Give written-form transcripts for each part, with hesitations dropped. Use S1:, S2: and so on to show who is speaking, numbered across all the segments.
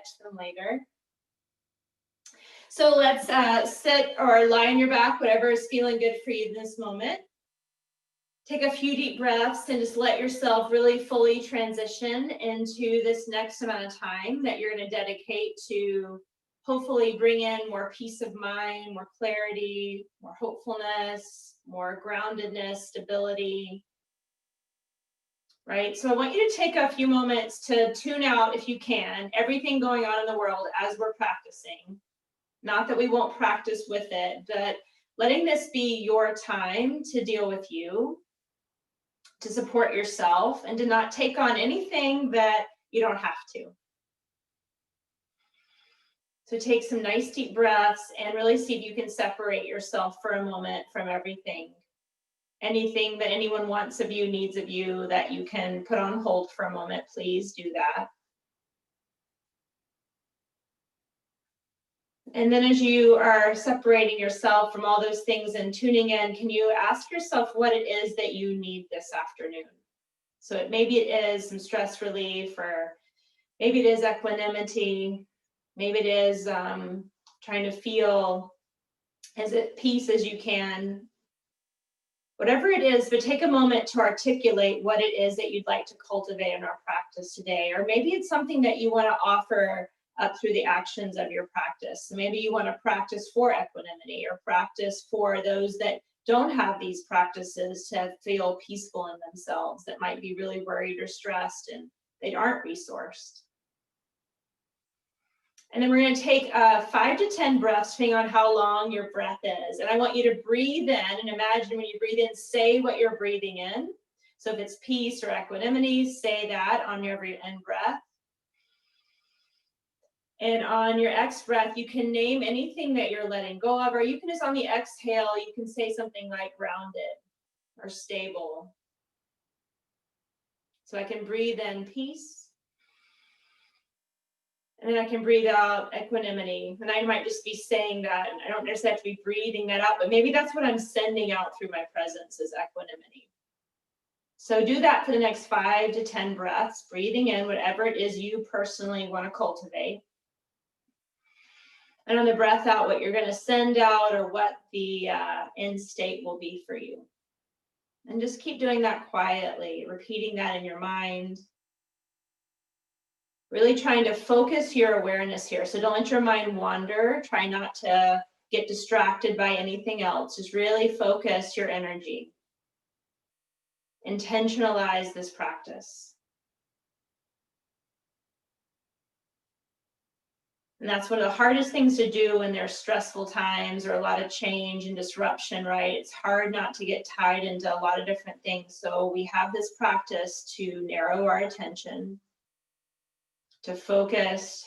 S1: catch them later. So let's sit or lie on your back, whatever is feeling good for you in this moment. Take a few deep breaths and just let yourself really fully transition into this next amount of time that you're going to dedicate to hopefully bring in more peace of mind, more clarity, more hopefulness, more groundedness, stability. Right? So I want you to take a few moments to tune out, if you can, everything going on in the world as we're practicing. Not that we won't practice with it, but letting this be your time to deal with you, to support yourself, and to not take on anything that you don't have to. So take some nice deep breaths and really see if you can separate yourself for a moment from everything. Anything that anyone wants of you, needs of you, that you can put on hold for a moment, please do that. And then as you are separating yourself from all those things and tuning in, can you ask yourself what it is that you need this afternoon? So maybe it is some stress relief, or maybe it is equanimity. Maybe it is trying to feel as at peace as you can. Whatever it is, but take a moment to articulate what it is that you'd like to cultivate in our practice today. Or maybe it's something that you want to offer up through the actions of your practice. So maybe you want to practice for equanimity, or practice for those that don't have these practices to feel peaceful in themselves, that might be really worried or stressed and they aren't resourced. And then we're going to take 5 to 10 breaths, depending on how long your breath is. And I want you to breathe in, and imagine when you breathe in, say what you're breathing in. So if it's peace or equanimity, say that on your every in breath. And on your ex breath, you can name anything that you're letting go of, or you can just on the exhale, you can say something like grounded or stable. So I can breathe in peace. And then I can breathe out equanimity. And I might just be saying that. I don't necessarily have to be breathing that out, but maybe that's what I'm sending out through my presence is equanimity. So do that for the next 5 to 10 breaths, breathing in whatever it is you personally want to cultivate. And on the breath out, what you're going to send out, or what the end state will be for you. And just keep doing that quietly, repeating that in your mind. Really trying to focus your awareness here. So don't let your mind wander. Try not to get distracted by anything else. Just really focus your energy. Intentionalize this practice. And that's one of the hardest things to do when there's stressful times or a lot of change and disruption, right? It's hard not to get tied into a lot of different things. So we have this practice to narrow our attention, to focus,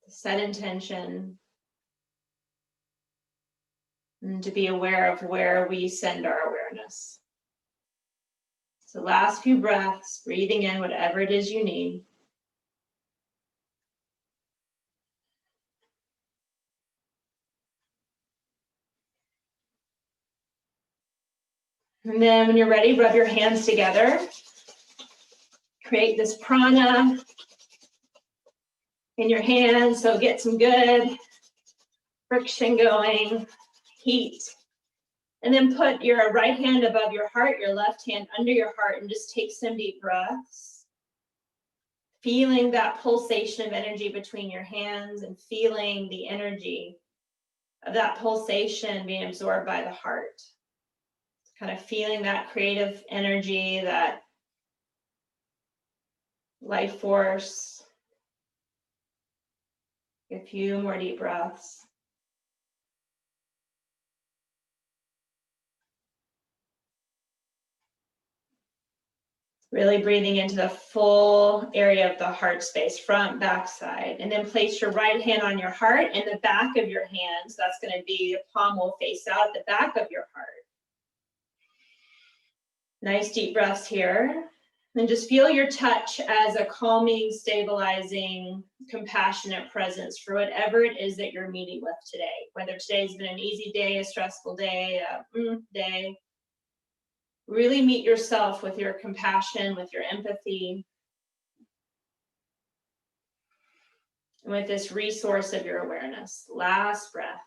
S1: to set intention, and to be aware of where we send our awareness. So last few breaths, breathing in whatever it is you need. And then when you're ready, rub your hands together. Create this prana in your hands, so get some good friction going, heat. And then put your right hand above your heart, your left hand under your heart, and just take some deep breaths. Feeling that pulsation of energy between your hands and feeling the energy of that pulsation being absorbed by the heart. Kind of feeling that creative energy, that life force. A few more deep breaths. Really breathing into the full area of the heart space, front, back, side. And then place your right hand on your heart and the back of your hand. So that's going to be, the palm will face out at the back of your heart. Nice deep breaths here. And just feel your touch as a calming, stabilizing, compassionate presence for whatever it is that you're meeting with today. Whether today's been an easy day, a stressful day, a day. Really meet yourself with your compassion, with your empathy. and with this resource of your awareness. Last breath.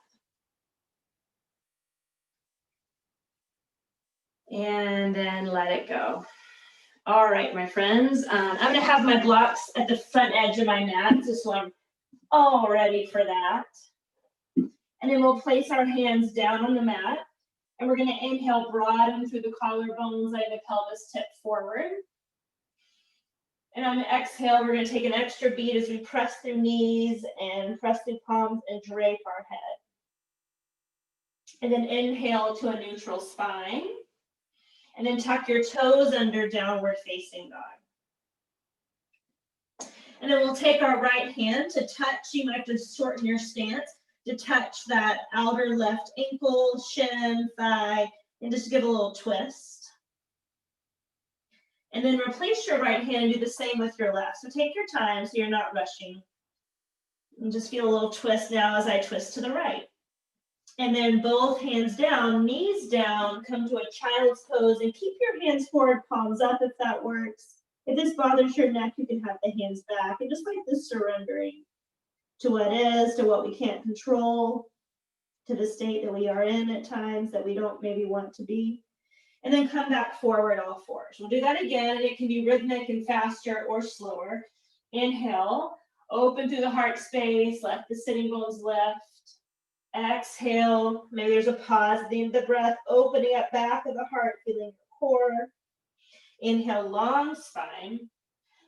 S1: And then let it go. All right, my friends. I'm going to have my blocks at the front edge of my mat, just so I'm all ready for that. And then we'll place our hands down on the mat. And we're going to inhale, broaden through the collarbones, letting the pelvis tip forward. And on the exhale, we're going to take an extra beat as we press through knees and press through palms and drape our head. And then inhale to a neutral spine. And then tuck your toes under, downward facing dog. And then we'll take our right hand to touch. You might have to shorten your stance to touch that outer left ankle, shin, thigh, and just give a little twist. And then replace your right hand and do the same with your left. So take your time so you're not rushing. And just feel a little twist now as I twist to the right. And then both hands down, knees down, come to a child's pose and keep your hands forward, palms up if that works. If this bothers your neck, you can have the hands back and just like this surrendering to what is, to what we can't control, to the state that we are in at times that we don't maybe want to be. And then come back forward, all fours. We'll do that again, and it can be rhythmic and faster or slower. Inhale, open through the heart space, let the sitting bones lift. Exhale, maybe there's a pause at the end of the breath, opening up back of the heart, feeling the core. Inhale, long spine.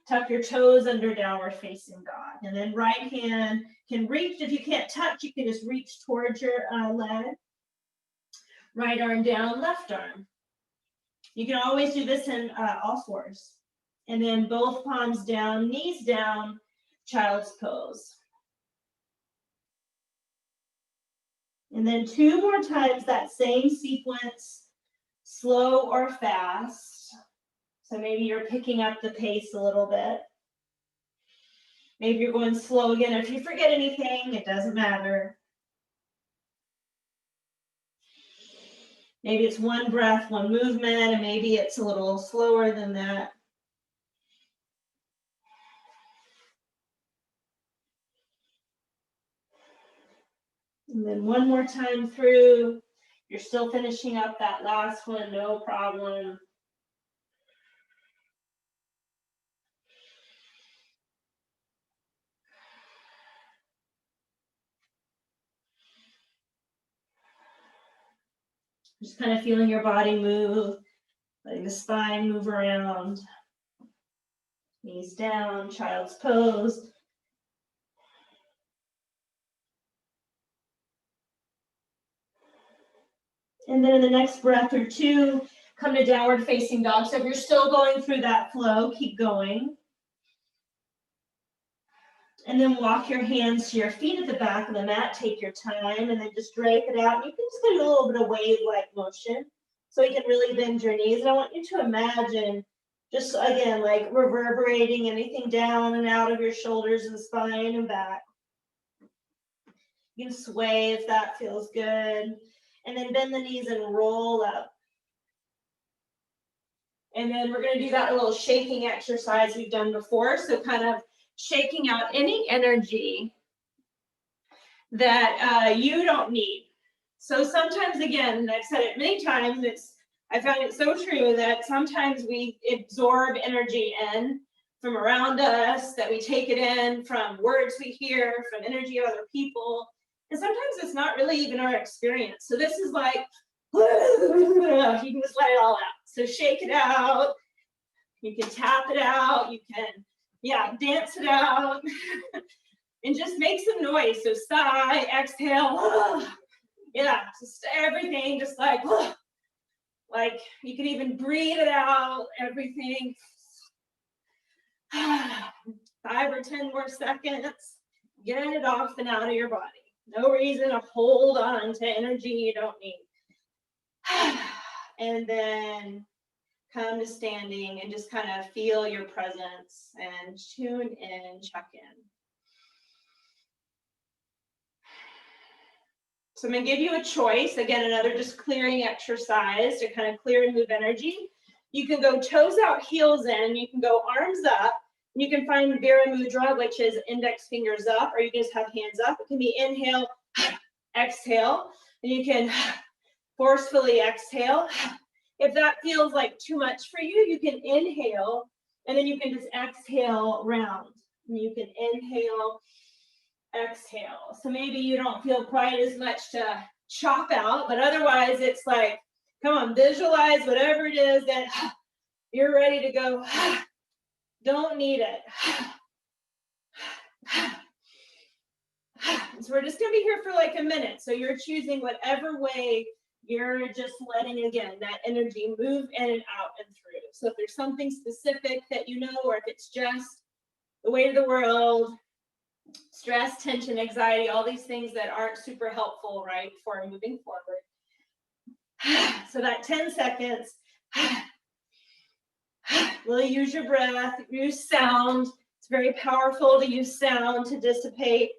S1: Tuck your toes under, downward facing dog. And then right hand can reach. If you can't touch, you can just reach towards your leg. Right arm down, left arm. You can always do this in all fours. And then both palms down, knees down, child's pose. And then 2 more times that same sequence, slow or fast. So maybe you're picking up the pace a little bit. Maybe you're going slow again. If you forget anything, it doesn't matter. Maybe it's one breath, one movement, and maybe it's a little slower than that. And then one more time through. You're still finishing up that last one, no problem. Just kind of feeling your body move, letting the spine move around. Knees down, child's pose. And then in the next breath or two, come to downward facing dog. So if you're still going through that flow, keep going. And then walk your hands to your feet at the back of the mat. Take your time and then just drape it out. You can just get a little bit of wave-like motion so you can really bend your knees. And I want you to imagine just, again, like reverberating anything down and out of your shoulders and spine and back. You can sway if that feels good. And then bend the knees and roll up. And then we're going to do that little shaking exercise we've done before. So kind of shaking out any energy that you don't need. So sometimes, again, and I've said it many times, I found it so true that sometimes we absorb energy in from around us, that we take it in from words we hear, from energy of other people. And sometimes it's not really even our experience. So this is like, you can just let it all out. So shake it out. You can tap it out. You can, dance it out. And just make some noise. So sigh, exhale. Just everything, just like you can even breathe it out, everything. 5 or 10 more seconds. Get it off and out of your body. No reason to hold on to energy you don't need. And then come to standing and just kind of feel your presence and tune in, check in. So I'm going to give you a choice. Again, another just clearing exercise to kind of clear and move energy. You can go toes out, heels in. You can go arms up. You can find Vira Mudra, which is index fingers up, or you can just have hands up. It can be inhale, exhale, and you can forcefully exhale. If that feels like too much for you, you can inhale, and then you can just exhale round. And you can inhale, exhale. So maybe you don't feel quite as much to chop out, but otherwise it's like, come on, visualize whatever it is that you're ready to go. Don't need it. So we're just gonna be here for like a minute. So you're choosing whatever way you're just letting, again, that energy move in and out and through. So if there's something specific that you know, or if it's just the weight of the world, stress, tension, anxiety, all these things that aren't super helpful, right, for moving forward. So that 10 seconds, really use your breath, use sound. It's very powerful to use sound to dissipate.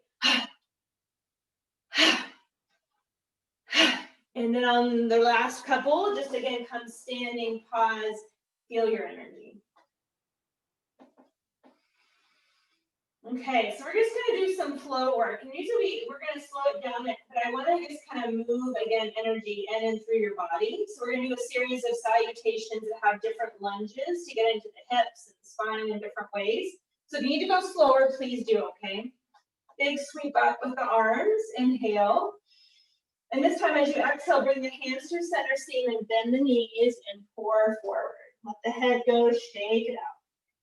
S1: And then on the last couple, just again, come standing, pause, feel your energy. Okay, so we're just going to do some flow work. And usually we're going to slow it down, but I want to just kind of move, again, energy in and through your body. So we're going to do a series of salutations that have different lunges to get into the hips and the spine in different ways. So if you need to go slower, please do, okay? Big sweep up with the arms, inhale. And this time as you exhale, bring the hands to center seam and bend the knees and pour forward. Let the head go, shake it out.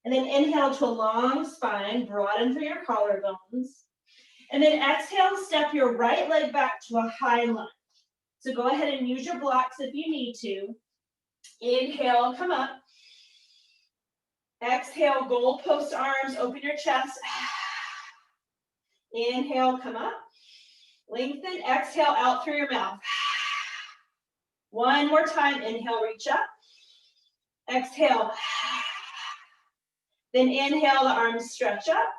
S1: And then inhale to a long spine, broaden through your collarbones. And then exhale, step your right leg back to a high lunge. So go ahead and use your blocks if you need to. Inhale, come up. Exhale, goalpost arms, open your chest. Inhale, come up. Lengthen, exhale out through your mouth. One more time, inhale, reach up. Exhale. Then inhale, the arms stretch up.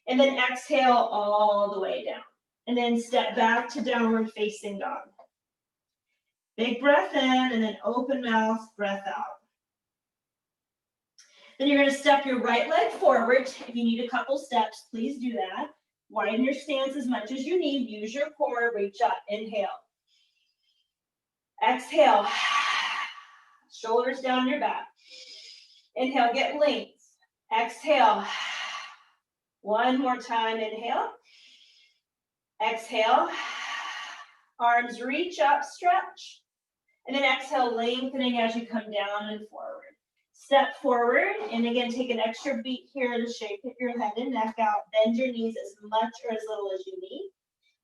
S1: And then exhale all the way down. And then step back to downward facing dog. Big breath in, and then open mouth, breath out. Then you're going to step your right leg forward. If you need a couple steps, please do that. Widen your stance as much as you need. Use your core, reach up, inhale. Exhale. Shoulders down your back. Inhale, get length. Exhale. One more time, inhale. Exhale. Arms reach up, stretch. And then exhale, lengthening as you come down and forward. Step forward, and again, take an extra beat here to shake your head and neck out. Bend your knees as much or as little as you need.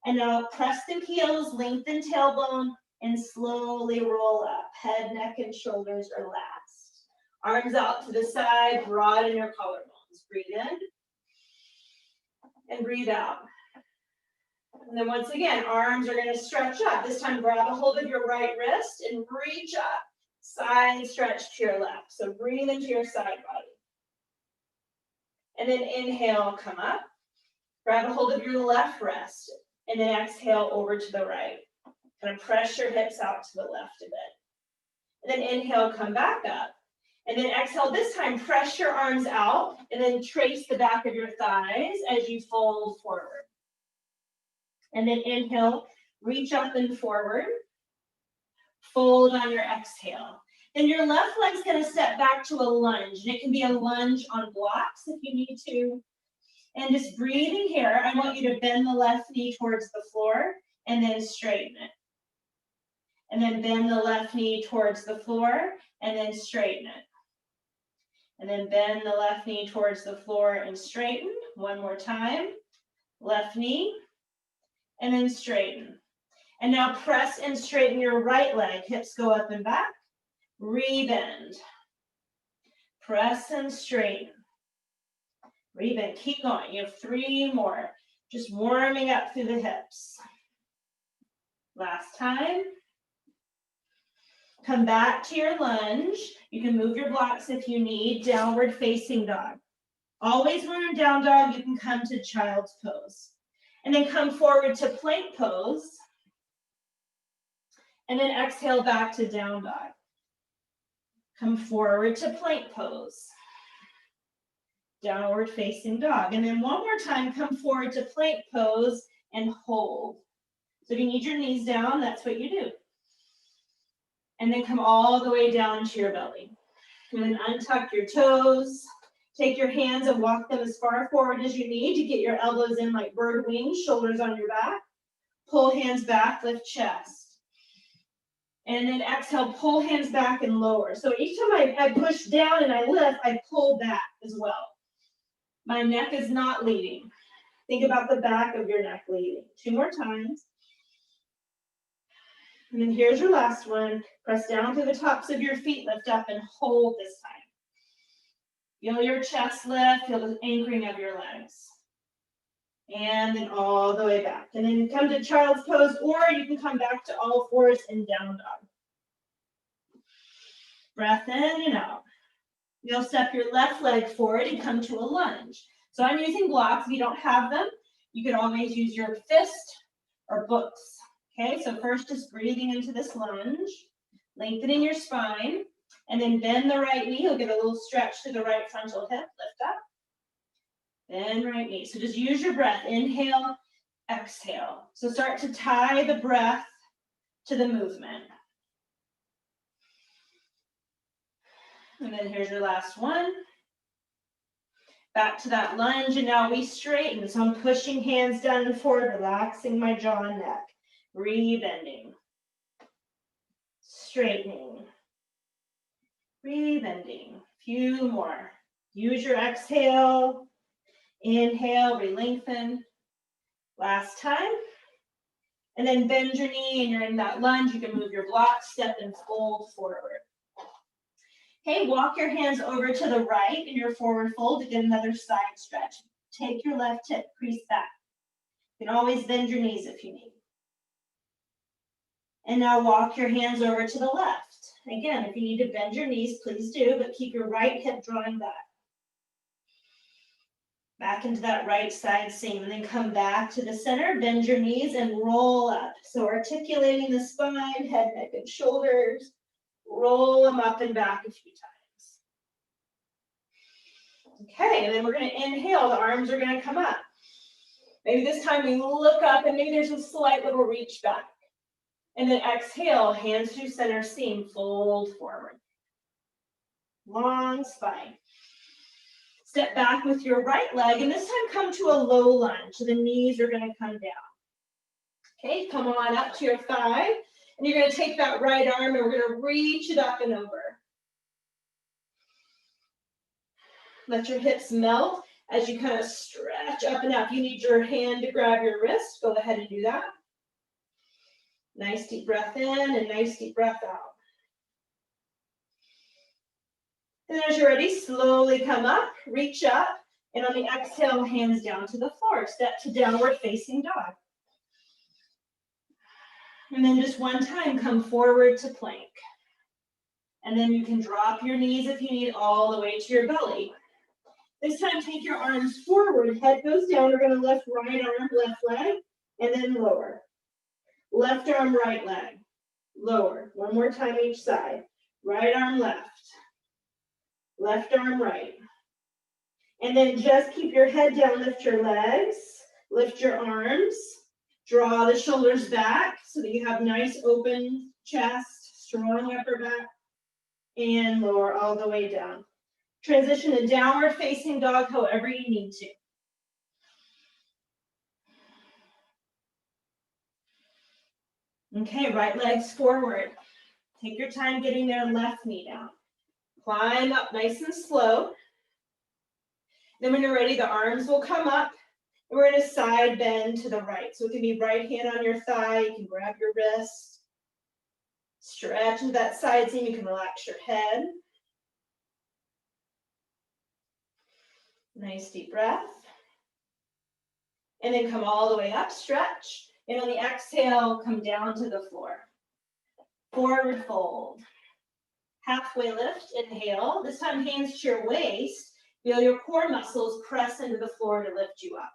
S1: And now press the heels, lengthen tailbone, and slowly roll up. Head, neck, and shoulders are last. Arms out to the side, broaden your collarbones. Breathe in and breathe out. And then once again, arms are going to stretch up. This time, grab a hold of your right wrist and reach up. Side stretch to your left. So breathe into your side body. And then inhale, come up. Grab a hold of your left wrist. And then exhale over to the right. Kind of press your hips out to the left a bit. And then inhale, come back up. And then exhale, this time press your arms out. And then trace the back of your thighs as you fold forward. And then inhale, reach up and forward. Fold on your exhale. Then your left leg's going to step back to a lunge. And it can be a lunge on blocks if you need to. And just breathing here, I want you to bend the left knee towards the floor and then straighten it. And then bend the left knee towards the floor and then straighten it. And then bend the left knee towards the floor and straighten. One more time. Left knee and then straighten. And now press and straighten your right leg. Hips go up and back. Rebend. Press and straighten. Rebend. Keep going. You have 3 more. Just warming up through the hips. Last time. Come back to your lunge. You can move your blocks if you need. Downward facing dog. Always when you're down dog, you can come to child's pose. And then come forward to plank pose. And then exhale back to down dog. Come forward to plank pose. downward facing dog. And then one more time, come forward to plank pose and hold. So if you need your knees down, that's what you do. And then come all the way down to your belly. And then untuck your toes. Take your hands and walk them as far forward as you need to get your elbows in like bird wings, shoulders on your back. Pull hands back, lift chest. And then exhale, pull hands back and lower. So each time I push down and I lift, I pull back as well. My neck is not leading. Think about the back of your neck leading. 2 more times. And then here's your last one. Press down through the tops of your feet, lift up and hold this time. Feel your chest lift, feel the anchoring of your legs. And then all the way back. And then come to child's pose, or you can come back to all fours and down dog. Breath in and out. You'll step your left leg forward and come to a lunge. So I'm using blocks. If you don't have them, you can always use your fist or books. Okay, so first just breathing into this lunge, lengthening your spine, and then bend the right knee. You'll get a little stretch to the right frontal hip. Lift up. Bend right knee. So just use your breath. Inhale, exhale. So start to tie the breath to the movement. And then here's your last one. Back to that lunge, and now we straighten. So I'm pushing hands down and forward, relaxing my jaw and neck. Rebending. Straightening. Rebending. Few more. Use your exhale. Inhale, re-lengthen. Last time. And then bend your knee, and you're in that lunge. You can move your block, step, and fold forward. Okay, walk your hands over to the right in your forward fold to get another side stretch. Take your left hip, crease back. You can always bend your knees if you need. And now walk your hands over to the left. Again, if you need to bend your knees, please do, but keep your right hip drawing back. Back into that right side seam, and then come back to the center, bend your knees and roll up. So articulating the spine, head, neck, and shoulders. Roll them up and back a few times. Okay, and then we're going to inhale. The arms are going to come up. Maybe this time we look up and maybe there's a slight little reach back. And then exhale, hands to center seam, fold forward. Long spine. Step back with your right leg, and this time come to a low lunge. So the knees are going to come down. Okay, come on up to your thigh. And you're going to take that right arm and we're going to reach it up and over. Let your hips melt as you kind of stretch up and up. You need your hand to grab your wrist. Go ahead and do that. Nice deep breath in and nice deep breath out. And as you're ready, slowly come up, reach up, and on the exhale, hands down to the floor. Step to downward facing dog. And then just one time, come forward to plank. And then you can drop your knees if you need all the way to your belly. This time, take your arms forward. Head goes down. We're going to lift right arm, left leg, and then lower. Left arm, right leg. Lower. One more time each side. Right arm, left. Left arm, right. And then just keep your head down. Lift your legs. Lift your arms. Draw the shoulders back so that you have nice open chest, strong upper back, and lower all the way down. Transition to downward facing dog however you need to. Okay, right legs forward. Take your time getting their left knee down. Climb up nice and slow. Then when you're ready, the arms will come up. We're going to side bend to the right. So it can be right hand on your thigh. You can grab your wrist. Stretch into that side seam. You can relax your head. Nice deep breath. And then come all the way up, stretch. And on the exhale, come down to the floor. Forward fold. Halfway lift, inhale. This time hands to your waist. Feel your core muscles press into the floor to lift you up.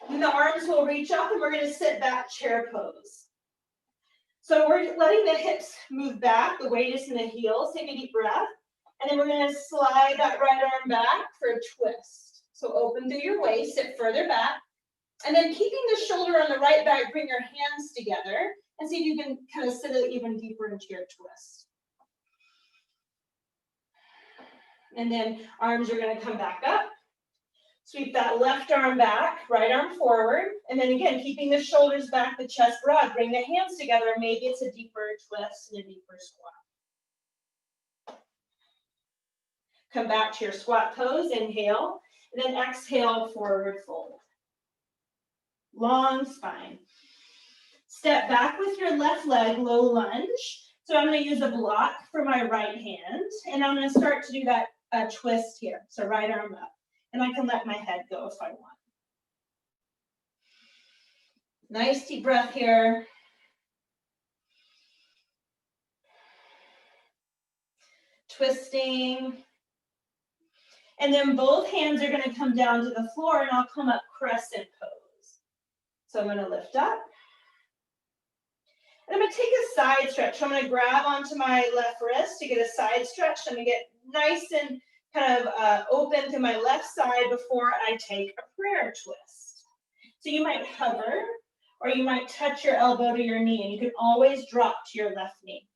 S1: And the arms will reach up and we're going to sit back, chair pose. So we're letting the hips move back. The weight is in the heels. Take a deep breath. And then we're gonna slide that right arm back for a twist. So open through your waist, sit further back. And then keeping the shoulder on the right back, bring your hands together and see if you can kind of sit it even deeper into your twist. And then arms are gonna come back up. Sweep that left arm back, right arm forward. And then again, keeping the shoulders back, the chest broad, bring the hands together. Maybe it's a deeper twist and a deeper squat. Come back to your squat pose, inhale, and then exhale, forward fold. Long spine. Step back with your left leg, low lunge. So I'm going to use a block for my right hand, and I'm going to start to do that twist here. So right arm up, and I can let my head go if I want. Nice deep breath here. Twisting. And then both hands are going to come down to the floor, and I'll come up crescent pose. So I'm going to lift up. And I'm going to take a side stretch. So I'm going to grab onto my left wrist to get a side stretch. I'm going to get nice and kind of open to my left side before I take a prayer twist. So you might hover, or you might touch your elbow to your knee, and you can always drop to your left knee.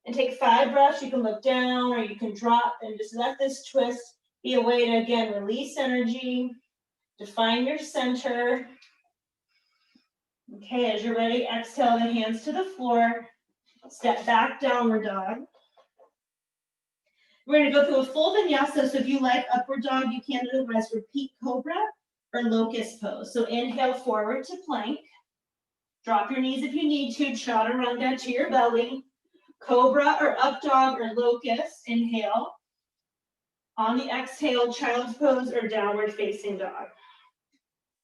S1: And take 5 breaths. You can look down, or you can drop, and just let this twist be a way to, again, release energy, define your center. Okay, as you're ready, exhale the hands to the floor. Step back, downward dog. We're going to go through a full vinyasa, so if you like upward dog, you can. Otherwise, repeat cobra or locust pose. So inhale forward to plank. Drop your knees if you need to. Chaturanga to your belly. Cobra or up dog or locust, inhale. On the exhale, child's pose or downward facing dog.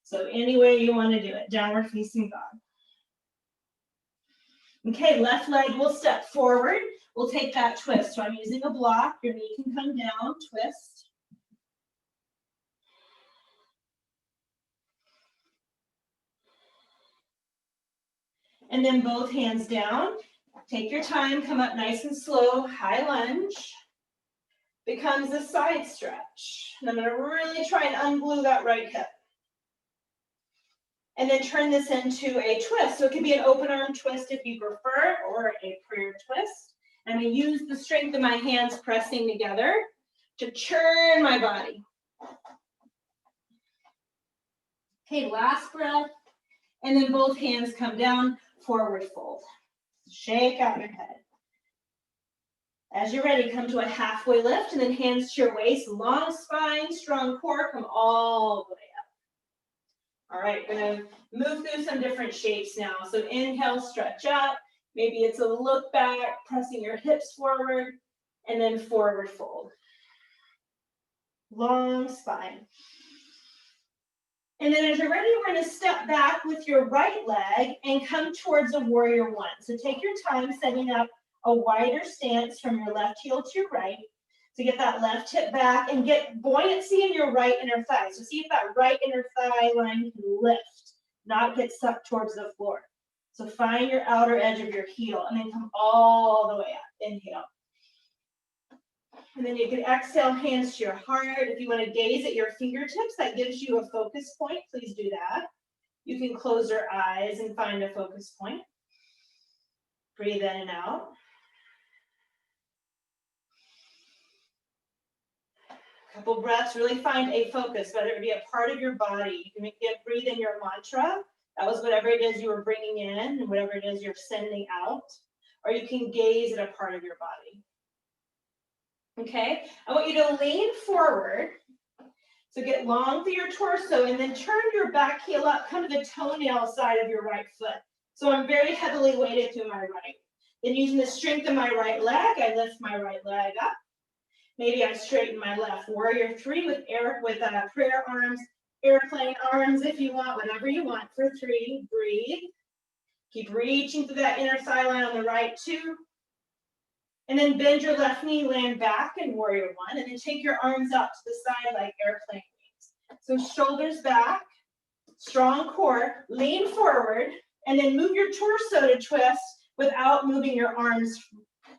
S1: So any way you want to do it, downward facing dog. Okay, left leg will step forward. We'll take that twist. So I'm using a block. Your knee can come down, twist. And then both hands down. Take your time, come up nice and slow, high lunge. Becomes a side stretch. And I'm going to really try and unglue that right hip. And then turn this into a twist. So it could be an open arm twist if you prefer, or a prayer twist. I'm going to use the strength of my hands pressing together to churn my body. Okay, last breath. And then both hands come down, forward fold. Shake out your head. As you're ready, come to a halfway lift, and then hands to your waist. Long spine, strong core, come all the way up. All right, we're going to move through some different shapes now. So inhale, stretch up. Maybe it's a look back, pressing your hips forward, and then forward fold. Long spine. And then as you're ready, we're going to step back with your right leg and come towards a warrior one. So take your time setting up a wider stance from your left heel to your right. So get that left hip back and get buoyancy in your right inner thigh. So see if that right inner thigh line can lift, not get sucked towards the floor. So find your outer edge of your heel and then come all the way up. Inhale. And then you can exhale, hands to your heart. If you want to gaze at your fingertips, that gives you a focus point. Please do that. You can close your eyes and find a focus point. Breathe in and out. Couple breaths, really find a focus, whether it be a part of your body. You can breathe in your mantra. That was whatever it is you were bringing in and whatever it is you're sending out. Or you can gaze at a part of your body. Okay, I want you to lean forward. So get long through your torso and then turn your back heel up, come to the toenail side of your right foot. So I'm very heavily weighted to my right. Then using the strength of my right leg, I lift my right leg up. Maybe I straighten my left. Warrior 3 with prayer arms, airplane arms if you want, whatever you want for 3. Breathe. Keep reaching through that inner thigh line on the right 2. And then bend your left knee, land back in warrior 1, and then take your arms out to the side like airplane wings. So shoulders back, strong core, lean forward, and then move your torso to twist without moving your arms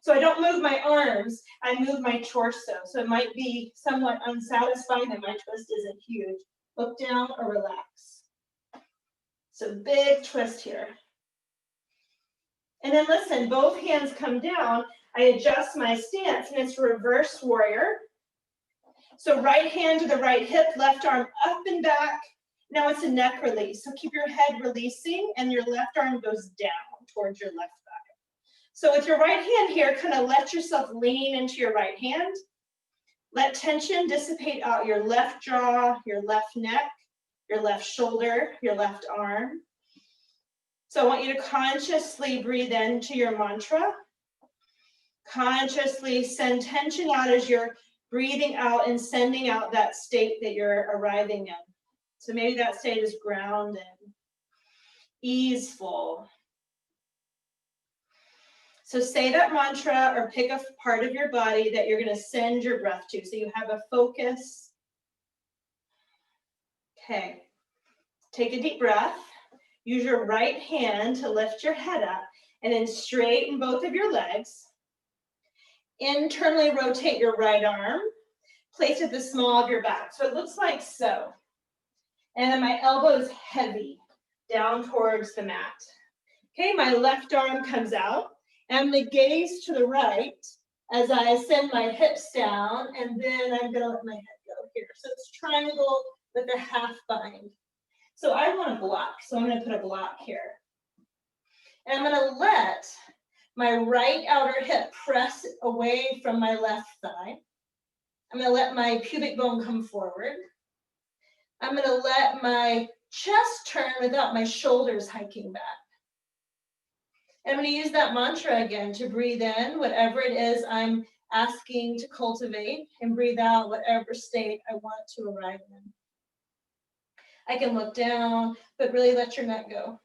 S1: So I don't move my arms, I move my torso. So it might be somewhat unsatisfying that my twist isn't huge. Look down or relax. So big twist here. And then listen, both hands come down. I adjust my stance, and it's reverse warrior. So right hand to the right hip, left arm up and back. Now it's a neck release. So keep your head releasing, and your left arm goes down towards your left thigh. So with your right hand here, kind of let yourself lean into your right hand. Let tension dissipate out your left jaw, your left neck, your left shoulder, your left arm. So I want you to consciously breathe into your mantra. Consciously send tension out as you're breathing out and sending out that state that you're arriving in. So maybe that state is grounded, easeful. So say that mantra or pick a part of your body that you're going to send your breath to. So you have a focus. Okay. Take a deep breath. Use your right hand to lift your head up and then straighten both of your legs. Internally rotate your right arm. Place it at the small of your back. So it looks like so. And then my elbow is heavy down towards the mat. Okay, my left arm comes out. And I'm going to gaze to the right as I send my hips down, and then I'm going to let my head go here. So it's triangle with a half bind. So I want a block, so I'm going to put a block here. And I'm going to let my right outer hip press away from my left thigh. I'm going to let my pubic bone come forward. I'm going to let my chest turn without my shoulders hiking back. I'm going to use that mantra again to breathe in whatever it is I'm asking to cultivate, and breathe out whatever state I want to arrive in. I can look down, but really let your neck go.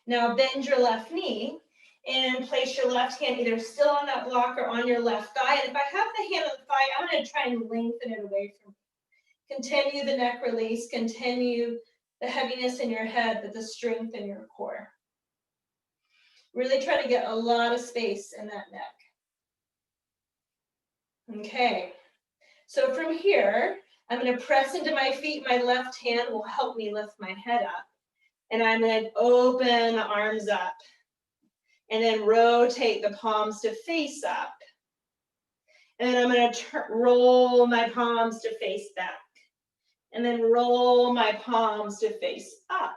S1: Now bend your left knee and place your left hand either still on that block or on your left thigh. And if I have the hand on the thigh, I'm going to try and lengthen it away from me. Continue the neck release, continue the heaviness in your head, but the strength in your core. Really try to get a lot of space in that neck. Okay, so from here, I'm going to press into my feet. My left hand will help me lift my head up. And I'm going to open the arms up. And then rotate the palms to face up. And then I'm going to roll my palms to face back. And then roll my palms to face up.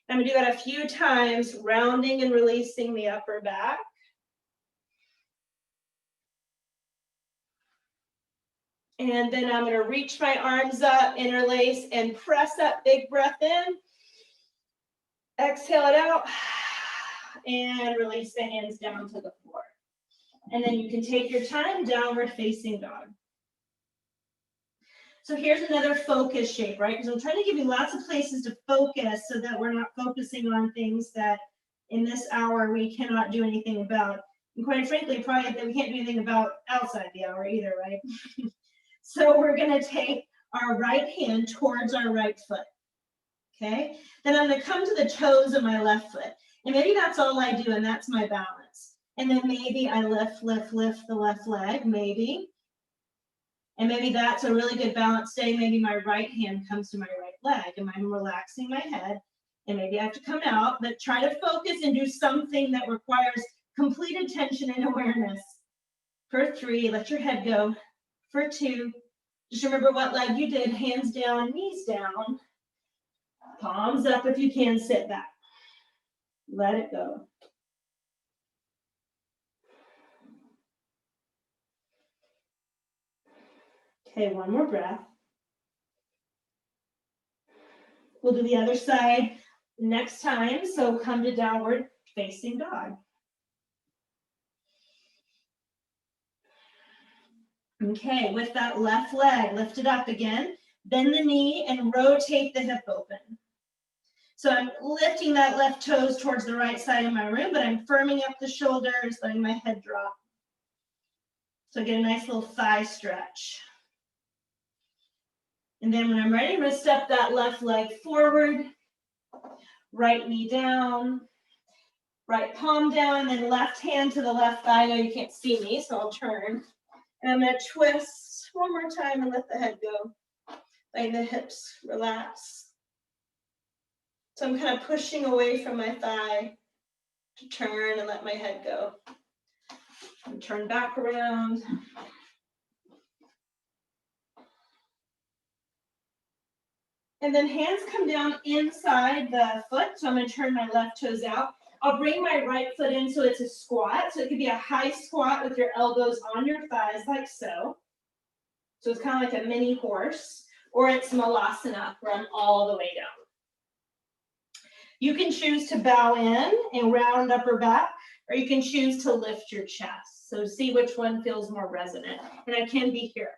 S1: I'm going to do that a few times, rounding and releasing the upper back. And then I'm going to reach my arms up, interlace, and press up. Big breath in. Exhale it out. And release the hands down to the floor. And then you can take your time, downward facing dog. So here's another focus shape, right? Because I'm trying to give you lots of places to focus so that we're not focusing on things that in this hour we cannot do anything about. And quite frankly, probably that we can't do anything about outside the hour either, right? So we're going to take our right hand towards our right foot. Okay? Then I'm going to come to the toes of my left foot. And maybe that's all I do, and that's my balance. And then maybe I lift the left leg, maybe. And maybe that's a really good balance day. Maybe my right hand comes to my right leg, and I'm relaxing my head. And maybe I have to come out, but try to focus and do something that requires complete attention and awareness. For 3, let your head go. For 2, just remember what leg you did. Hands down, knees down. Palms up if you can, sit back. Let it go. Okay, one more breath. We'll do the other side next time. So come to downward facing dog. Okay, with that left leg, lift it up again. Bend the knee and rotate the hip open. So I'm lifting that left toes towards the right side of my room, but I'm firming up the shoulders, letting my head drop. So I get a nice little thigh stretch. And then when I'm ready, I'm going to step that left leg forward, right knee down. Right palm down, then left hand to the left thigh. I know you can't see me, so I'll turn. And I'm going to twist one more time and let the head go. Letting the hips relax. So I'm kind of pushing away from my thigh to turn and let my head go. And turn back around. And then hands come down inside the foot. So I'm going to turn my left toes out. I'll bring my right foot in so it's a squat. So it could be a high squat with your elbows on your thighs like so. So it's kind of like a mini horse. Or it's malasana, where I'm all the way down. You can choose to bow in and round upper back, or you can choose to lift your chest. So see which one feels more resonant. And I can be here.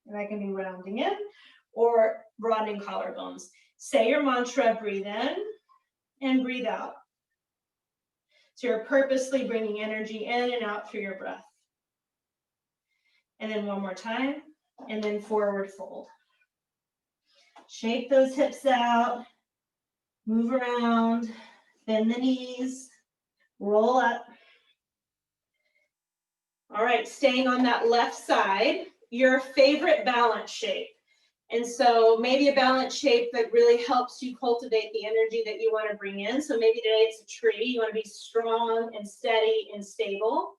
S1: And I can be rounding in or broadening collarbones. Say your mantra, breathe in and breathe out. So you're purposely bringing energy in and out through your breath. And then one more time, and then forward fold. Shake those hips out, move around, bend the knees, roll up. All right, staying on that left side, your favorite balance shape. And so maybe a balance shape that really helps you cultivate the energy that you want to bring in. So maybe today it's a tree. You want to be strong and steady and stable.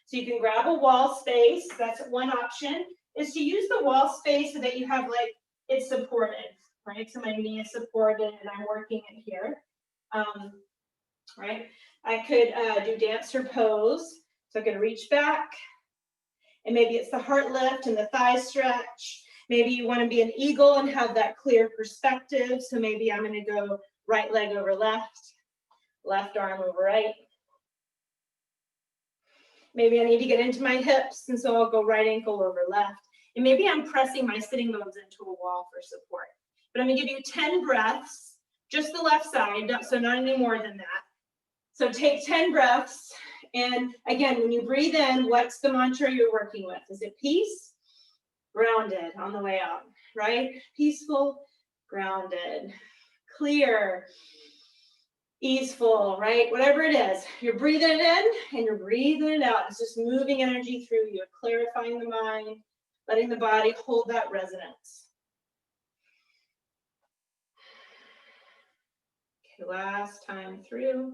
S1: So you can grab a wall space. That's one option, is to use the wall space so that you have like it's supported, right? So my knee is supported and I'm working it here, right? I could do dancer pose. So I can reach back and maybe it's the heart lift and the thigh stretch. Maybe you want to be an eagle and have that clear perspective. So maybe I'm going to go right leg over left, left arm over right. Maybe I need to get into my hips, and so I'll go right ankle over left. And maybe I'm pressing my sitting bones into a wall for support. But I'm going to give you 10 breaths, just the left side, so not any more than that. So take 10 breaths. And again, when you breathe in, what's the mantra you're working with? Is it peace? Grounded on the way out, right? Peaceful, grounded, clear, easeful, right? Whatever it is, you're breathing it in and you're breathing it out. It's just moving energy through you, clarifying the mind, letting the body hold that resonance. Okay, last time through.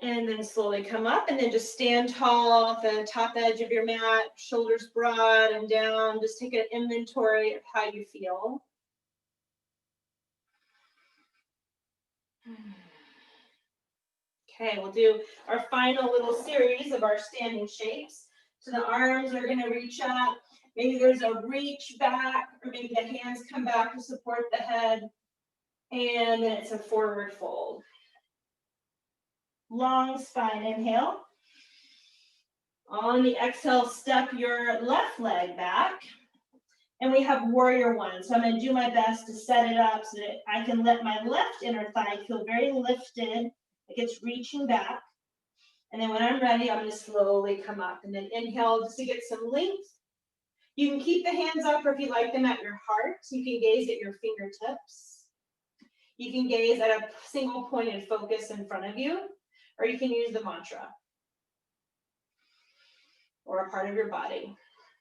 S1: And then slowly come up and then just stand tall at the top edge of your mat, shoulders broad and down. Just take an inventory of how you feel. Okay, we'll do our final little series of our standing shapes. So the arms are going to reach up. Maybe there's a reach back, or maybe the hands come back to support the head. And then it's a forward fold. Long spine inhale. On the exhale, step your left leg back. And we have warrior one. So I'm going to do my best to set it up so that I can let my left inner thigh feel very lifted, like it's reaching back. And then when I'm ready, I'm going to slowly come up. And then inhale just to get some length. You can keep the hands up, or if you like them at your heart, you can gaze at your fingertips. You can gaze at a single pointed focus in front of you, or you can use the mantra or a part of your body.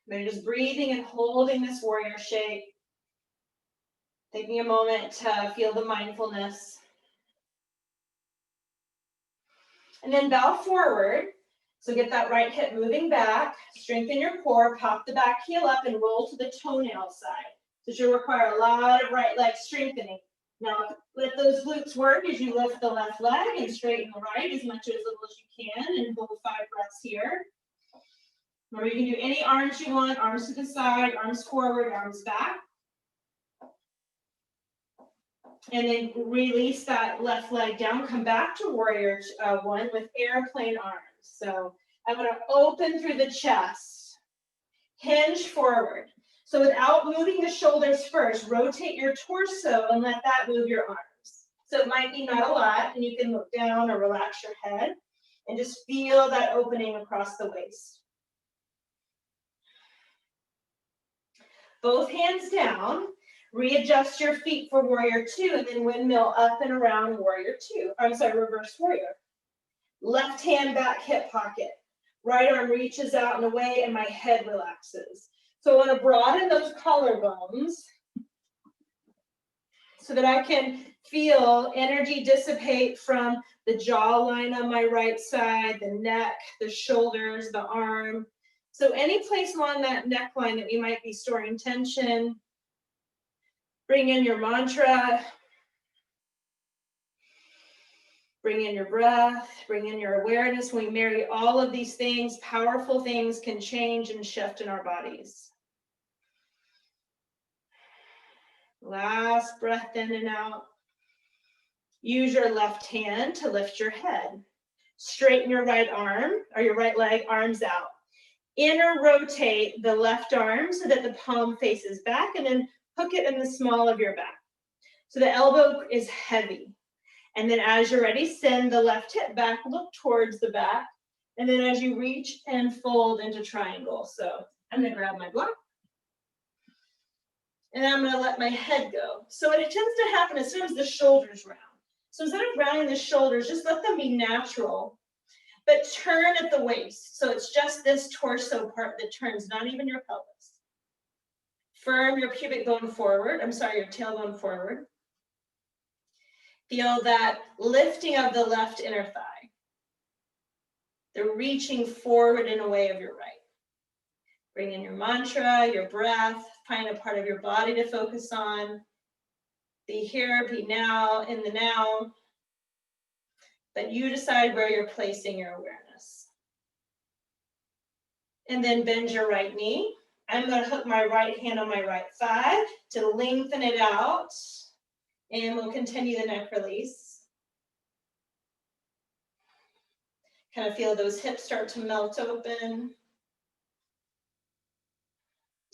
S1: But you're just breathing and holding this warrior shape. Taking a moment to feel the mindfulness. And then bow forward. So get that right hip moving back. Strengthen your core. Pop the back heel up and roll to the toenail side. So it should require a lot of right leg strengthening. Now let those glutes work as you lift the left leg and straighten the right as much or as little as you can, and hold 5 breaths here. Remember, you can do any arms you want, arms to the side, arms forward, arms back. And then release that left leg down, come back to warrior one with airplane arms. So I'm going to open through the chest, hinge forward. So without moving the shoulders first, rotate your torso and let that move your arms. So it might be not a lot, and you can look down or relax your head and just feel that opening across the waist. Both hands down. Readjust your feet for warrior two, and then windmill up and around warrior two. I'm sorry, reverse warrior. Left hand back hip pocket. Right arm reaches out and away, and my head relaxes. So I want to broaden those collarbones so that I can feel energy dissipate from the jawline on my right side, the neck, the shoulders, the arm. So any place along that neckline that you might be storing tension, bring in your mantra, bring in your breath, bring in your awareness. When we marry all of these things, powerful things can change and shift in our bodies. Last breath in and out. Use your left hand to lift your head. Straighten your right arm or your right leg, arms out. Inner rotate the left arm so that the palm faces back, and then hook it in the small of your back. So the elbow is heavy. And then as you're ready, send the left hip back, look towards the back. And then as you reach and fold into triangle. So I'm gonna grab my block. And I'm gonna let my head go. So it tends to happen as soon as the shoulders round. So instead of rounding the shoulders, just let them be natural, but turn at the waist. So it's just this torso part that turns, not even your pelvis. Firm your pubic bone forward. I'm sorry, your tailbone forward. Feel that lifting of the left inner thigh. The reaching forward and away of your right. Bring in your mantra, your breath, find a part of your body to focus on. Be here, be now, in the now. But you decide where you're placing your awareness. And then bend your right knee. I'm going to hook my right hand on my right thigh to lengthen it out. And we'll continue the neck release. Kind of feel those hips start to melt open.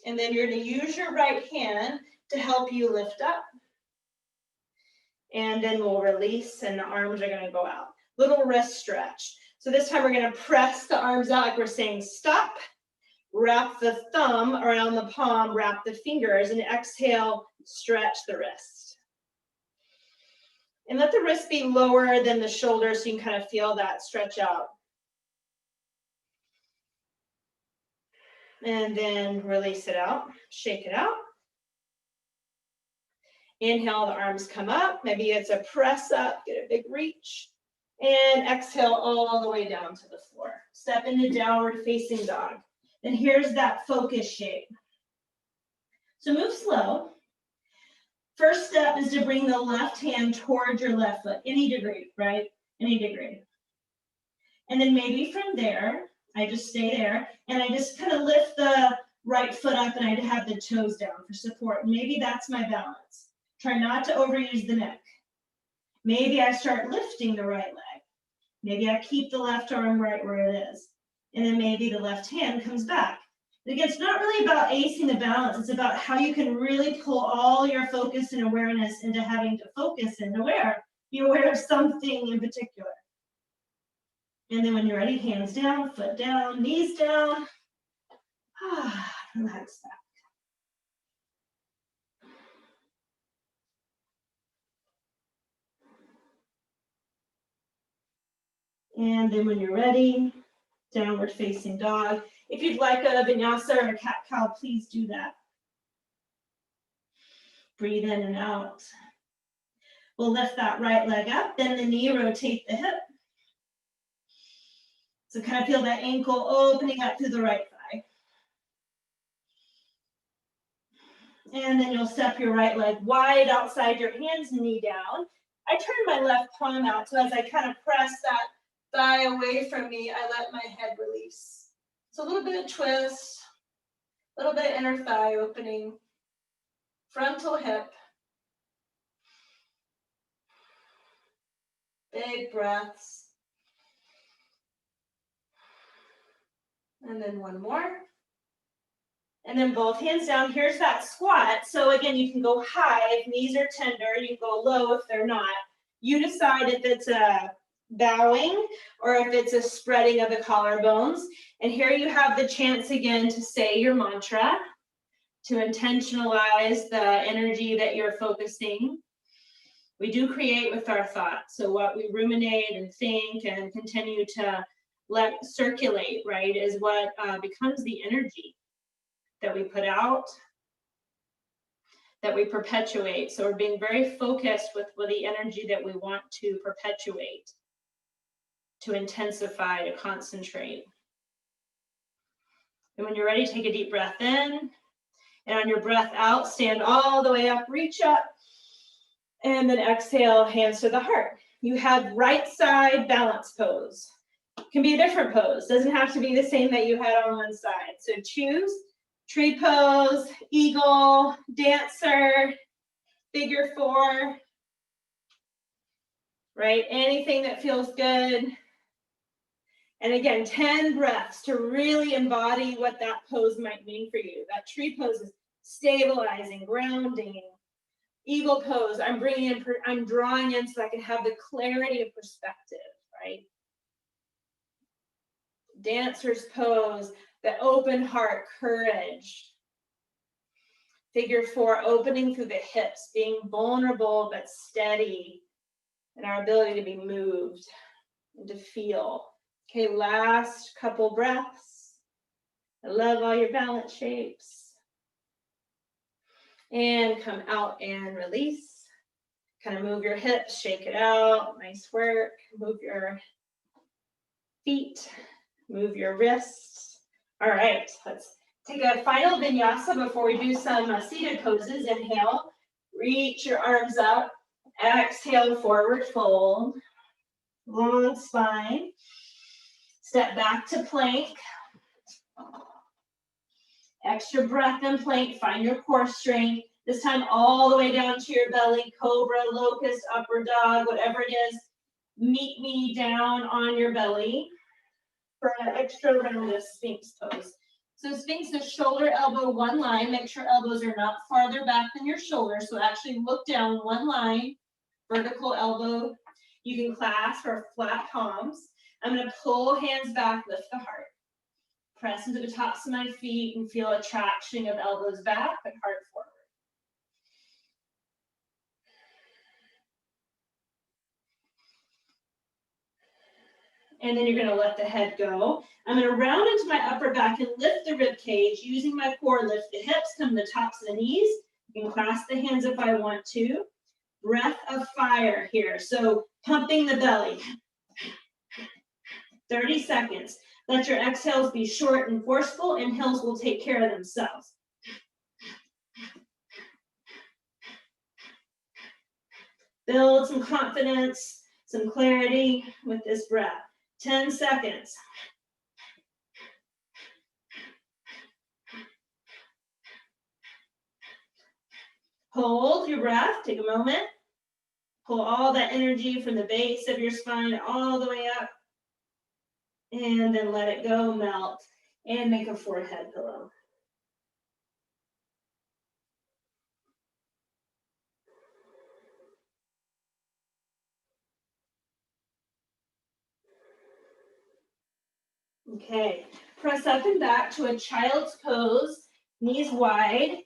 S1: And then you're going to use your right hand to help you lift up. And then we'll release and the arms are going to go out. Little wrist stretch. So this time we're going to press the arms out like we're saying stop. Wrap the thumb around the palm, wrap the fingers, and exhale, stretch the wrist. And let the wrist be lower than the shoulder so you can kind of feel that stretch out. And then release it out, shake it out. Inhale, the arms come up. Maybe it's a press up, get a big reach. And exhale all the way down to the floor. Step into downward facing dog. And here's that focus shape. So move slow. First step is to bring the left hand towards your left foot, any degree, right? Any degree. And then maybe from there, I just stay there, and I just kind of lift the right foot up and I have the toes down for support. Maybe that's my balance. Try not to overuse the neck. Maybe I start lifting the right leg. Maybe I keep the left arm right where it is. And then maybe the left hand comes back. And again, it's not really about acing the balance. It's about how you can really pull all your focus and awareness into having to focus and be aware of something in particular. And then when you're ready, hands down, foot down, knees down. Relax back. And then when you're ready, downward facing dog. If you'd like a vinyasa or a cat-cow, please do that. Breathe in and out. We'll lift that right leg up, bend the knee, rotate the hip. So kind of feel that ankle opening up through the right thigh. And then you'll step your right leg wide outside your hands, knee down. I turn my left palm out, so as I kind of press that thigh away from me, I let my head release. So a little bit of twist, a little bit of inner thigh opening, frontal hip. Big breaths. And then one more. And then both hands down. Here's that squat. So again, you can go high if knees are tender. You can go low if they're not. You decide if it's a bowing or if it's a spreading of the collarbones. And here you have the chance again to say your mantra. to intentionalize the energy that you're focusing. We do create with our thoughts. So what we ruminate and think and continue to let circulate, right, is what becomes the energy that we put out, that we perpetuate. So we're being very focused with the energy that we want to perpetuate, to intensify, to concentrate. And when you're ready, take a deep breath in. And on your breath out, stand all the way up, reach up. And then exhale, hands to the heart. You have right side balance pose. Can be a different pose. Doesn't have to be the same that you had on one side. So choose tree pose, eagle, dancer, figure four, right? Anything that feels good. And again, 10 breaths to really embody what that pose might mean for you. That tree pose is stabilizing, grounding. Eagle pose, I'm bringing in, I'm drawing in so I can have the clarity of perspective, right? Dancer's pose, the open heart, courage. Figure four, opening through the hips, being vulnerable but steady, and our ability to be moved and to feel. Okay, last couple breaths. I love all your balance shapes. And come out and release. Kind of move your hips, shake it out. Nice work. Move your feet, move your wrists. All right, let's take a final vinyasa before we do some seated poses. Inhale, reach your arms up. Exhale, forward fold. Long spine. Step back to plank. Extra breath in plank. Find your core strength. This time all the way down to your belly. Cobra, locust, upward dog, whatever it is. Meet me down on your belly for an extra round of Sphinx pose. So Sphinx is shoulder, elbow, one line. Make sure elbows are not farther back than your shoulders. So actually look down one line, vertical elbow. You can clasp or flat palms. I'm going to pull hands back, lift the heart. Press into the tops of my feet and feel a traction of elbows back and heart forward. And then you're going to let the head go. I'm going to round into my upper back and lift the rib cage. Using my core, lift the hips, come to the tops of the knees. You can clasp the hands if I want to. Breath of fire here. So pumping the belly. 30 seconds. Let your exhales be short and forceful. Inhales will take care of themselves. Build some confidence, some clarity with this breath. 10 seconds. Hold your breath. Take a moment. Pull all that energy from the base of your spine all the way up. And then let it go, melt, and make a forehead pillow. Okay, press up and back to a child's pose, knees wide,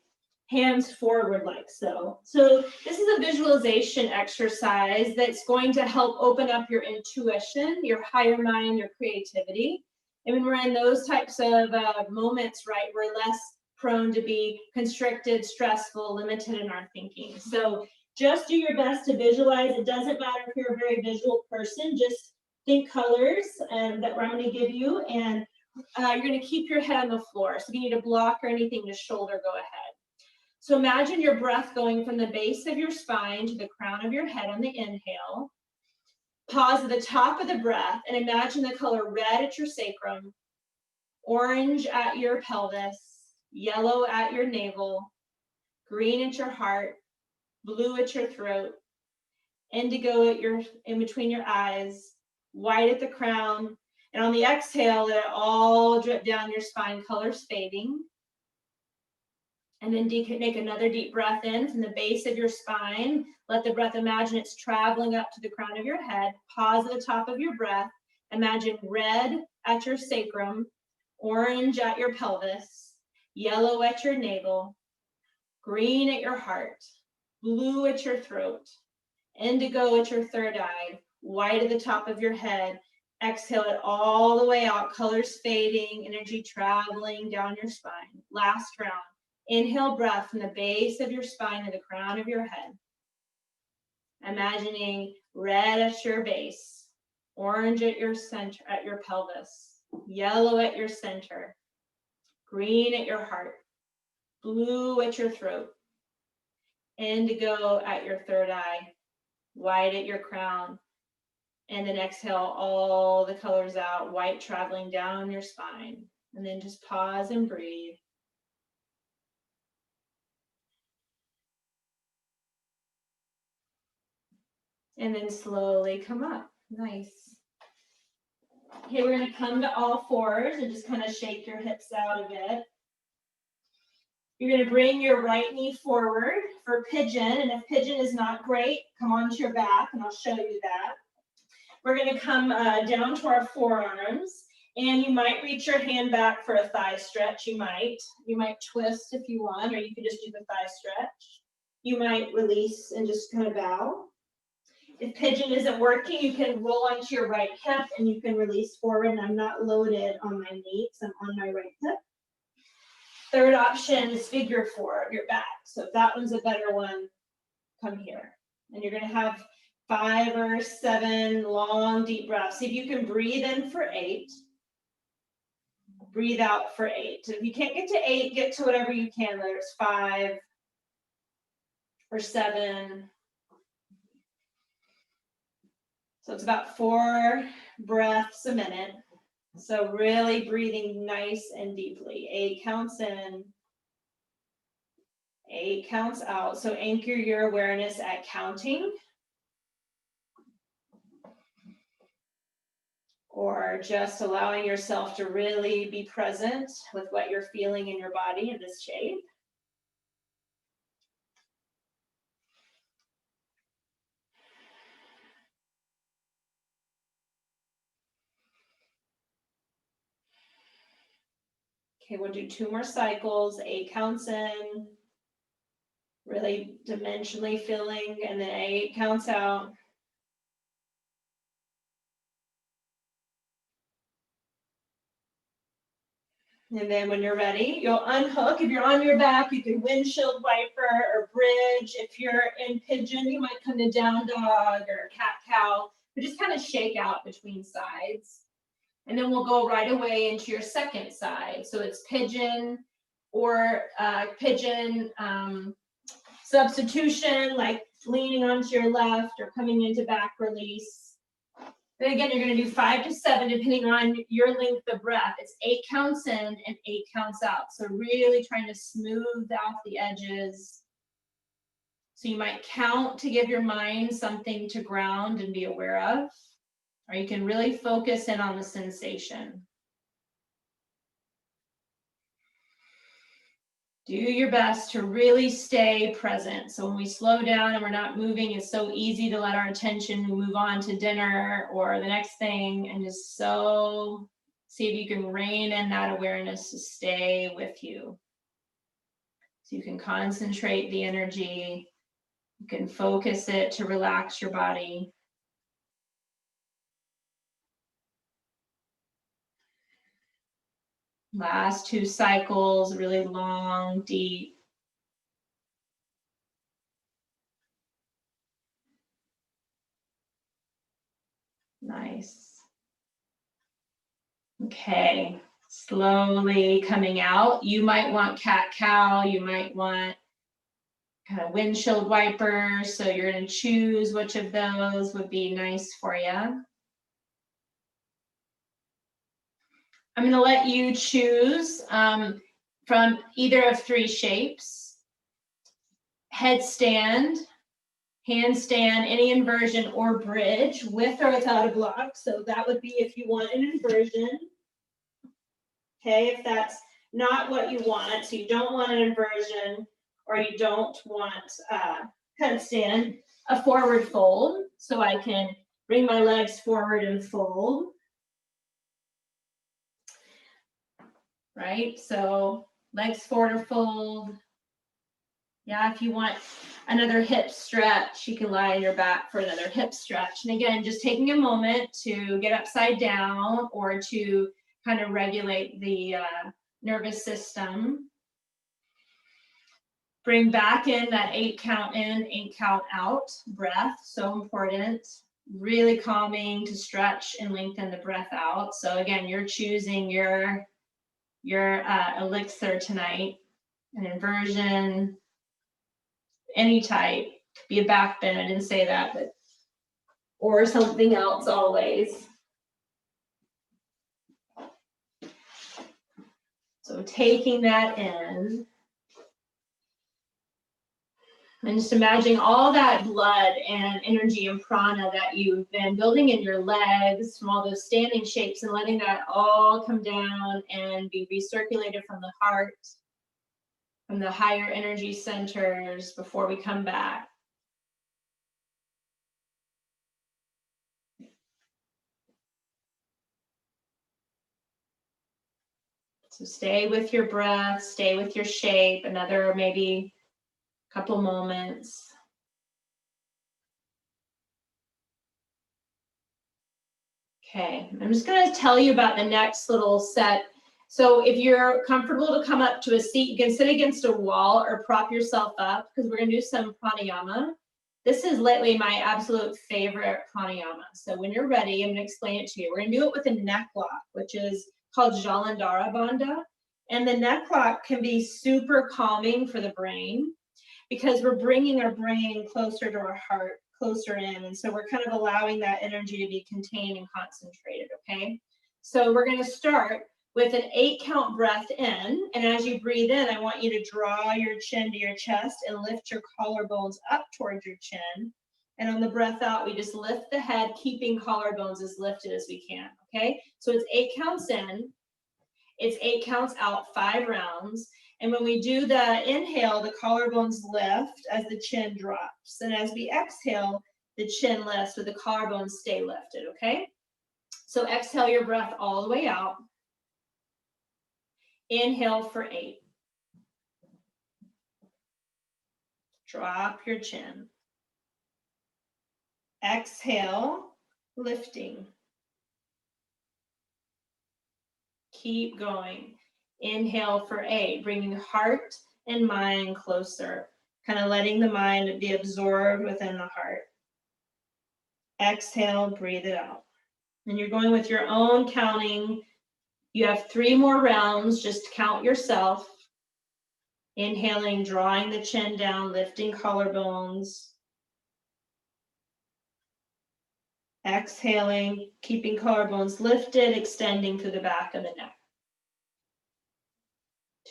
S1: hands forward like so. So this is a visualization exercise that's going to help open up your intuition, your higher mind, your creativity. And when we're in those types of moments, right, we're less prone to be constricted, stressful, limited in our thinking. So just do your best to visualize. It doesn't matter if you're a very visual person, just think colors and that I'm going to give you, and you're going to keep your head on the floor. So if you need a block or anything to shoulder, go ahead. So imagine your breath going from the base of your spine to the crown of your head on the inhale. Pause at the top of the breath and imagine the color red at your sacrum, orange at your pelvis, yellow at your navel, green at your heart, blue at your throat, indigo at your in between your eyes, white at the crown, and on the exhale, let it all drip down your spine, colors fading. And then make another deep breath in from the base of your spine. Let the breath, imagine it's traveling up to the crown of your head. Pause at the top of your breath. Imagine red at your sacrum, orange at your pelvis, yellow at your navel, green at your heart, blue at your throat, indigo at your third eye, white at the top of your head. Exhale it all the way out, colors fading, energy traveling down your spine. Last round. Inhale breath from the base of your spine to the crown of your head. Imagining red at your base, orange at your center, at your pelvis, yellow at your center, green at your heart, blue at your throat, indigo at your third eye, white at your crown. And then exhale all the colors out, white traveling down your spine. And then just pause and breathe. And then slowly come up. Nice. Okay, we're going to come to all fours and just kind of shake your hips out a bit. You're going to bring your right knee forward for pigeon. And if pigeon is not great, come onto your back and I'll show you that. We're going to come down to our forearms, and you might reach your hand back for a thigh stretch. You might twist if you want, or you could just do the thigh stretch. You might release and just kind of bow. If pigeon isn't working, you can roll onto your right hip and you can release forward. And I'm not loaded on my knee, so I'm on my right hip. Third option is figure four, your back. So if that one's a better one, come here. And you're going to have 5 or 7 long, deep breaths. See if you can breathe in for 8. Breathe out for 8. If you can't get to 8, get to whatever you can, whether it's 5 or 7. So it's about 4 breaths a minute. So really breathing nice and deeply. 8 counts in. 8 counts out. So anchor your awareness at counting. Or just allowing yourself to really be present with what you're feeling in your body in this shape. Okay, we'll do 2 more cycles, 8 counts in, really dimensionally feeling, and then 8 counts out. And then when you're ready, you'll unhook. If you're on your back, you can windshield wiper or bridge. If you're in pigeon, you might come to down dog or cat-cow, but just kind of shake out between sides. And then we'll go right away into your second side. So it's pigeon or pigeon substitution, like leaning onto your left or coming into back release. Then again, you're going to do 5 to 7, depending on your length of breath. It's 8 counts in and 8 counts out. So really trying to smooth out the edges. So you might count to give your mind something to ground and be aware of. Or you can really focus in on the sensation. Do your best to really stay present. So when we slow down and we're not moving, it's so easy to let our attention move on to dinner or the next thing, and just so see if you can rein in that awareness to stay with you. So you can concentrate the energy, you can focus it to relax your body. Last 2 cycles, really long, deep. Nice. Okay, slowly coming out. You might want cat-cow, you might want kind of windshield wiper, so you're going to choose which of those would be nice for you. I'm going to let you choose from either of 3 shapes: headstand, handstand, any inversion, or bridge, with or without a block. So that would be if you want an inversion. Okay, if that's not what you want, so you don't want an inversion or you don't want headstand, a forward fold. So I can bring my legs forward and fold. Right, so legs forward or fold, Yeah, if you want another hip stretch, you can lie on your back for another hip stretch. And again, just taking a moment to get upside down or to kind of regulate the nervous system. Bring back in that 8 count in, 8 count out breath, so important. Really calming to stretch and lengthen the breath out. So again, you're choosing your elixir tonight, an inversion, any type. Could be a back bend, I didn't say that, but or something else always. So taking that in. And just imagining all that blood and energy and prana that you've been building in your legs from all those standing shapes, and letting that all come down and be recirculated from the heart, from the higher energy centers before we come back. So stay with your breath, stay with your shape, another maybe couple moments. Okay, I'm just going to tell you about the next little set. So if you're comfortable to come up to a seat, you can sit against a wall or prop yourself up, because we're going to do some pranayama. This is lately my absolute favorite pranayama. So when you're ready, I'm going to explain it to you. We're going to do it with a neck lock, which is called Jalandhara Bandha. And the neck lock can be super calming for the brain, because we're bringing our brain closer to our heart, closer in. And so we're kind of allowing that energy to be contained and concentrated, okay? So we're going to start with an 8 count breath in. And as you breathe in, I want you to draw your chin to your chest and lift your collarbones up towards your chin. And on the breath out, we just lift the head, keeping collarbones as lifted as we can, okay? So it's 8 counts in, it's 8 counts out, 5 rounds. And when we do the inhale, the collarbones lift as the chin drops. And as we exhale, the chin lifts, but the collarbones stay lifted, okay? So exhale your breath all the way out. Inhale for 8. Drop your chin. Exhale, lifting. Keep going. Inhale for 8, bringing heart and mind closer, kind of letting the mind be absorbed within the heart. Exhale, breathe it out. And you're going with your own counting. You have 3 more rounds, just count yourself. Inhaling, drawing the chin down, lifting collarbones. Exhaling, keeping collarbones lifted, extending through the back of the neck.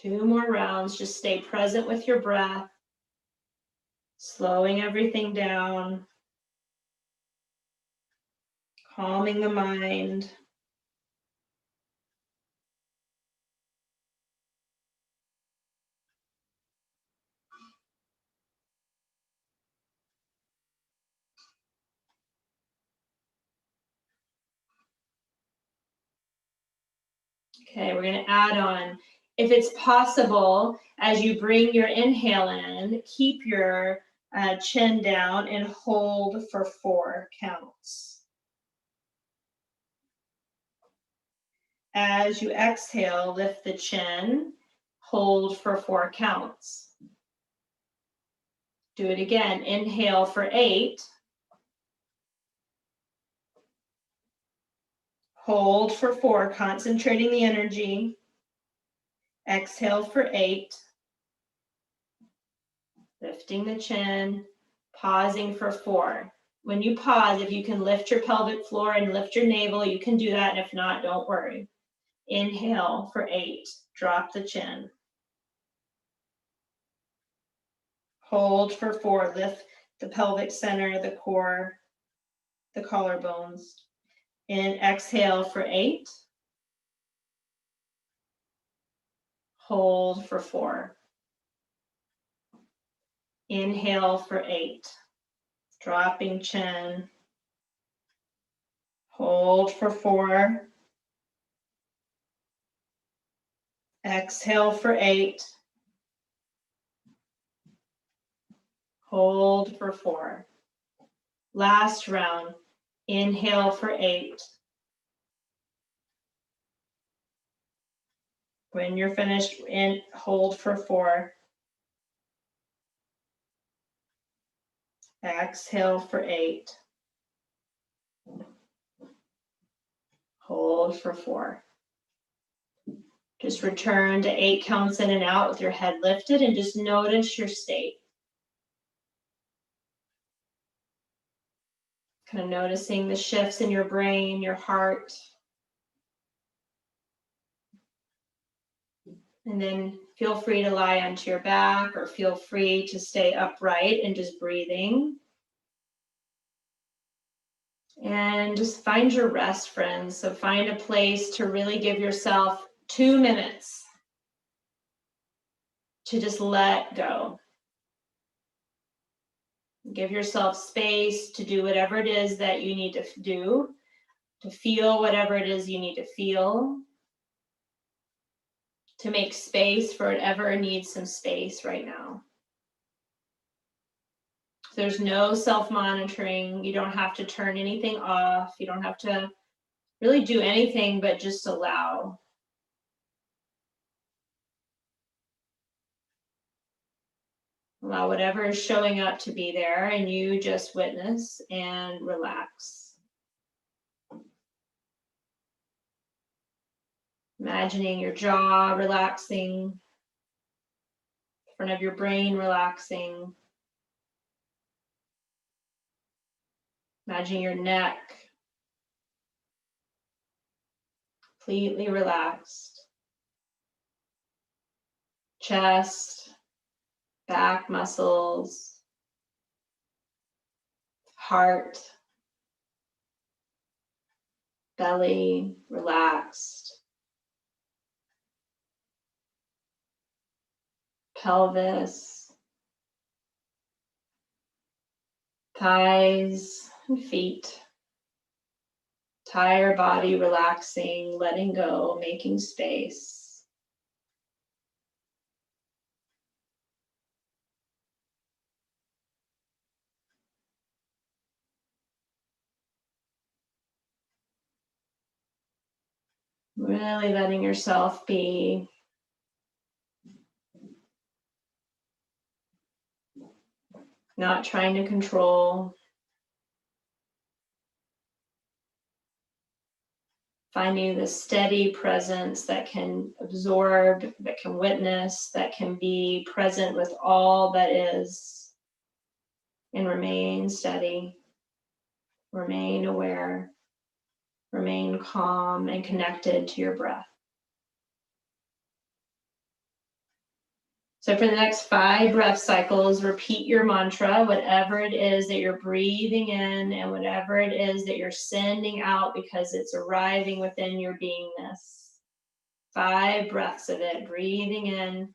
S1: 2 more rounds, just stay present with your breath, slowing everything down, calming the mind. Okay, we're going to add on, if it's possible, as you bring your inhale in, keep your chin down and hold for 4 counts. As you exhale, lift the chin, hold for 4 counts. Do it again. Inhale for 8. Hold for 4, concentrating the energy. Exhale for 8. Lifting the chin, pausing for 4. When you pause, if you can lift your pelvic floor and lift your navel, you can do that. And if not, don't worry. Inhale for 8. Drop the chin. Hold for 4. Lift the pelvic center, the core, the collarbones. And exhale for 8. Hold for 4. Inhale for 8. Dropping chin. Hold for 4. Exhale for 8. Hold for 4. Last round. Inhale for 8. When you're finished, hold for 4. Exhale for 8. Hold for 4. Just return to 8 counts in and out with your head lifted, and just notice your state. Kind of noticing the shifts in your brain, your heart. And then feel free to lie onto your back, or feel free to stay upright and just breathing. And just find your rest, friends. So find a place to really give yourself 2 minutes to just let go. Give yourself space to do whatever it is that you need to do, to feel whatever it is you need to feel, to make space for whatever needs some space right now. There's no self-monitoring. You don't have to turn anything off. You don't have to really do anything but just allow. Allow whatever is showing up to be there, and you just witness and relax. Imagining your jaw relaxing, front of your brain relaxing. Imagine your neck completely relaxed. Chest, back muscles, heart, belly relaxed. Pelvis, thighs and feet. Entire body relaxing, letting go, making space. Really letting yourself be. Not trying to control. Finding the steady presence that can absorb, that can witness, that can be present with all that is, and remain steady, remain aware, remain calm and connected to your breath. So for the next 5 breath cycles, repeat your mantra, whatever it is that you're breathing in and whatever it is that you're sending out, because it's arriving within your beingness. 5 breaths of it, breathing in,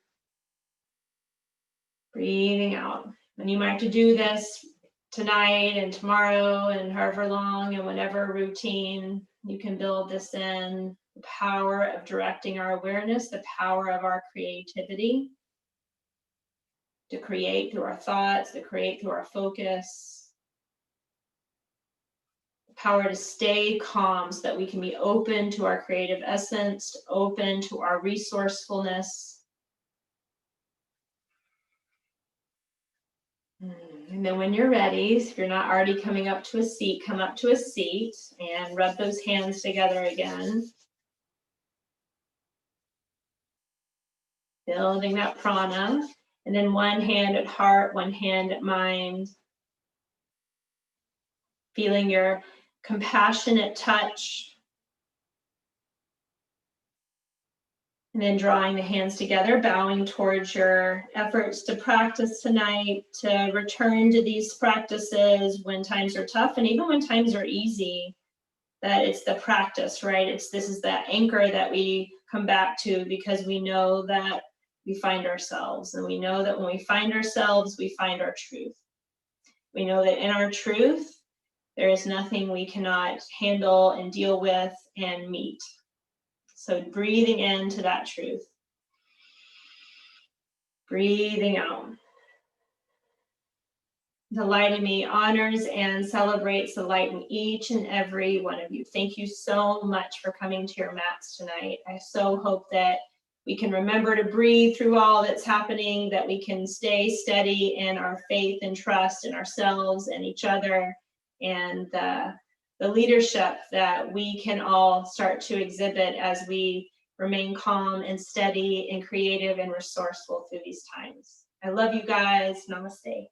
S1: breathing out. And you might have to do this tonight and tomorrow and however long, and whatever routine you can build this in. The power of directing our awareness, the power of our creativity. To create through our thoughts, to create through our focus. The power to stay calm so that we can be open to our creative essence, open to our resourcefulness. And then when you're ready, if you're not already coming up to a seat, come up to a seat and rub those hands together again. Building that prana. And then one hand at heart, one hand at mind. Feeling your compassionate touch. And then drawing the hands together, bowing towards your efforts to practice tonight, to return to these practices when times are tough and even when times are easy, that it's the practice, right? This is that anchor that we come back to, because we know that we find ourselves, and we know that when we find ourselves, we find our truth. We know that in our truth, there is nothing we cannot handle and deal with and meet. So breathing into that truth. Breathing out. The light in me honors and celebrates the light in each and every one of you. Thank you so much for coming to your mats tonight. I so hope that we can remember to breathe through all that's happening, that we can stay steady in our faith and trust in ourselves and each other, and the leadership that we can all start to exhibit as we remain calm and steady and creative and resourceful through these times. I love you guys. Namaste.